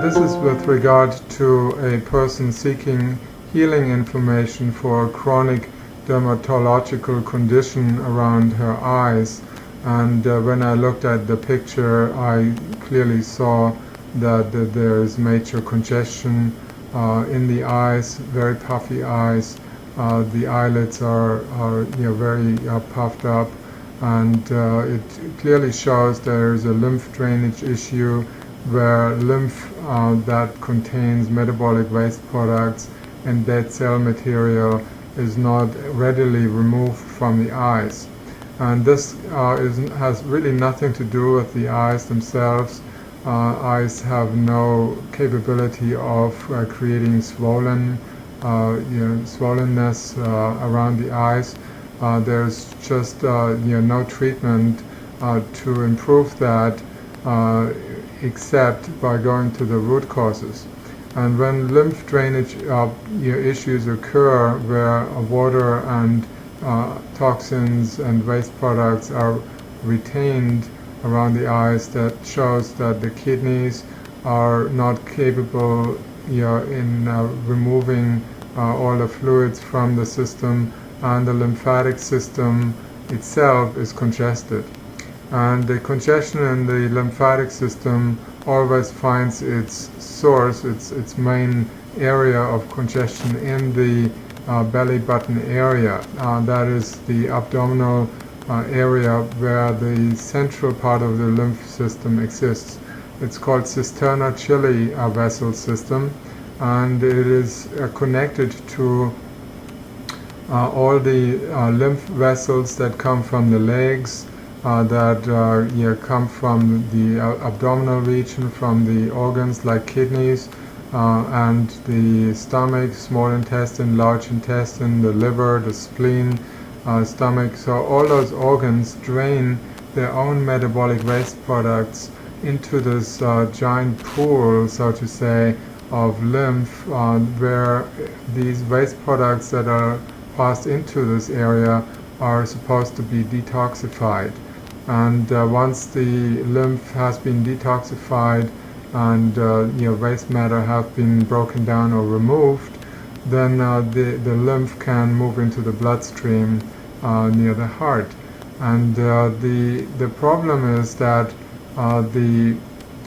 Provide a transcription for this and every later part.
this is with regard to a person seeking healing information for a chronic dermatological condition around her eyes. And when I looked at the picture, I clearly saw that there is major congestion in the eyes, very puffy eyes. The eyelids are very puffed up, and it clearly shows there is a lymph drainage issue where lymph that contains metabolic waste products and dead cell material is not readily removed from the eyes. And this has really nothing to do with the eyes themselves. Eyes have no capability of creating swollenness around the eyes. There's just no treatment to improve that except by going to the root causes. And when lymph drainage issues occur where water and toxins and waste products are retained around the eyes, that shows that the kidneys are not capable in removing all the fluids from the system, and the lymphatic system itself is congested. And the congestion in the lymphatic system always finds its source, its main area of congestion in the belly button area. That is the abdominal area where the central part of the lymph system exists. It's called cisterna chili vessel system, and it is connected to all the lymph vessels that come from the legs, that come from the abdominal region, from the organs like kidneys, and the stomach, small intestine, large intestine, the liver, the spleen, stomach. So all those organs drain their own metabolic waste products into this giant pool, so to say, of lymph, where these waste products that are passed into this area are supposed to be detoxified. And once the lymph has been detoxified and waste matter have been broken down or removed, then the lymph can move into the bloodstream near the heart. And the problem is that the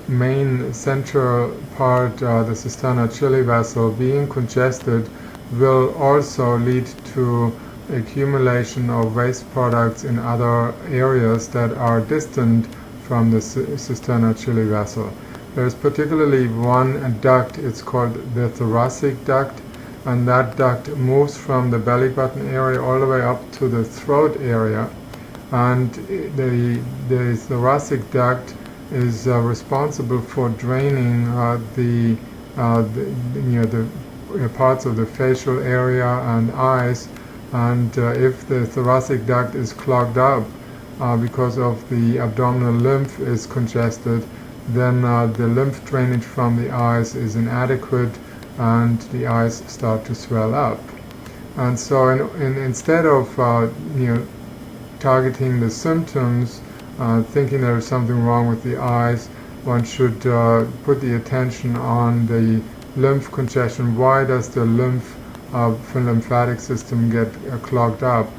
main central part, the cisterna chili vessel, being congested, will also lead to accumulation of waste products in other areas that are distant from the cisterna chili vessel. There's particularly one duct, it's called the thoracic duct, and that duct moves from the belly button area all the way up to the throat area. And the thoracic duct is responsible for draining the parts of the facial area and eyes. And if the thoracic duct is clogged up because of the abdominal lymph is congested, then the lymph drainage from the eyes is inadequate and the eyes start to swell up. And so instead of targeting the symptoms, thinking there is something wrong with the eyes, one should put the attention on the lymph congestion. Why does the lymphatic system get clogged up?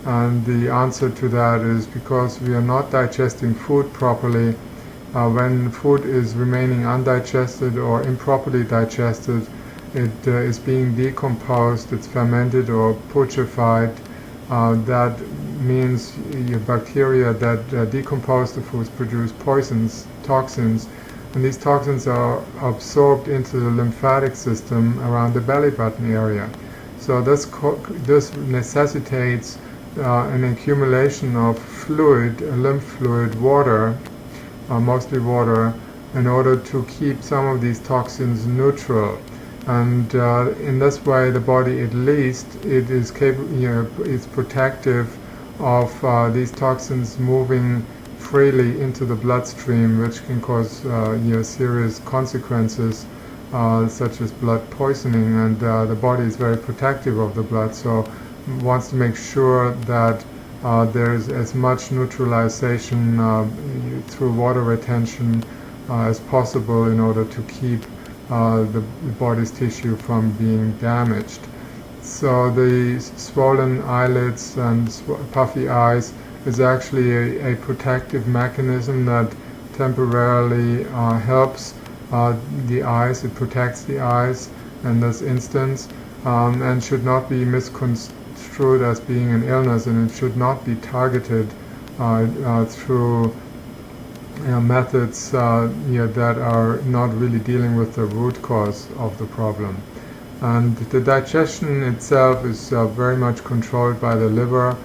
And the answer to that is because we are not digesting food properly. When food is remaining undigested or improperly digested, it is being decomposed, it's fermented or putrefied. That means bacteria that decompose the foods produce poisons, toxins, and these toxins are absorbed into the lymphatic system around the belly button area. So this necessitates an accumulation of fluid, lymph fluid, water, mostly water, in order to keep some of these toxins neutral. And in this way, the body, at least, it is capable, it's protective of these toxins moving freely into the bloodstream, which can cause serious consequences, such as blood poisoning. And the body is very protective of the blood, so wants to make sure that there is as much neutralization through water retention as possible in order to keep the body's tissue from being damaged. So the swollen eyelids and puffy eyes is actually a protective mechanism that temporarily helps the eyes. It protects the eyes in this instance, and should not be misconstrued as being an illness, and it should not be targeted through methods that are not really dealing with the root cause of the problem. And the digestion itself is very much controlled by the liver,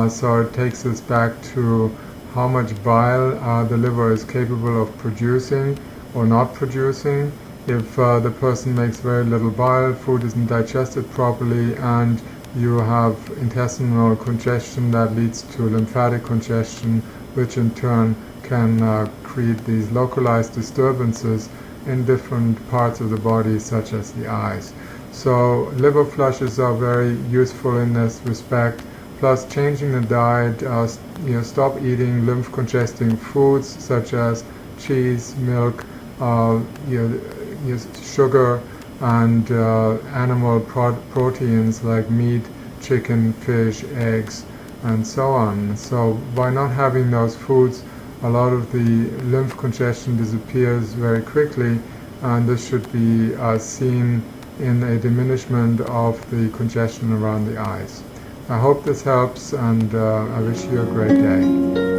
so it takes us back to how much bile the liver is capable of producing or not producing. If the person makes very little bile, food isn't digested properly, and you have intestinal congestion that leads to lymphatic congestion, which in turn can create these localized disturbances in different parts of the body, such as the eyes. So liver flushes are very useful in this respect. Plus, changing the diet, stop eating lymph-congesting foods such as cheese, milk, sugar, and animal proteins like meat, chicken, fish, eggs, and so on. So by not having those foods, a lot of the lymph congestion disappears very quickly, and this should be seen in a diminishment of the congestion around the eyes. I hope this helps, and I wish you a great day.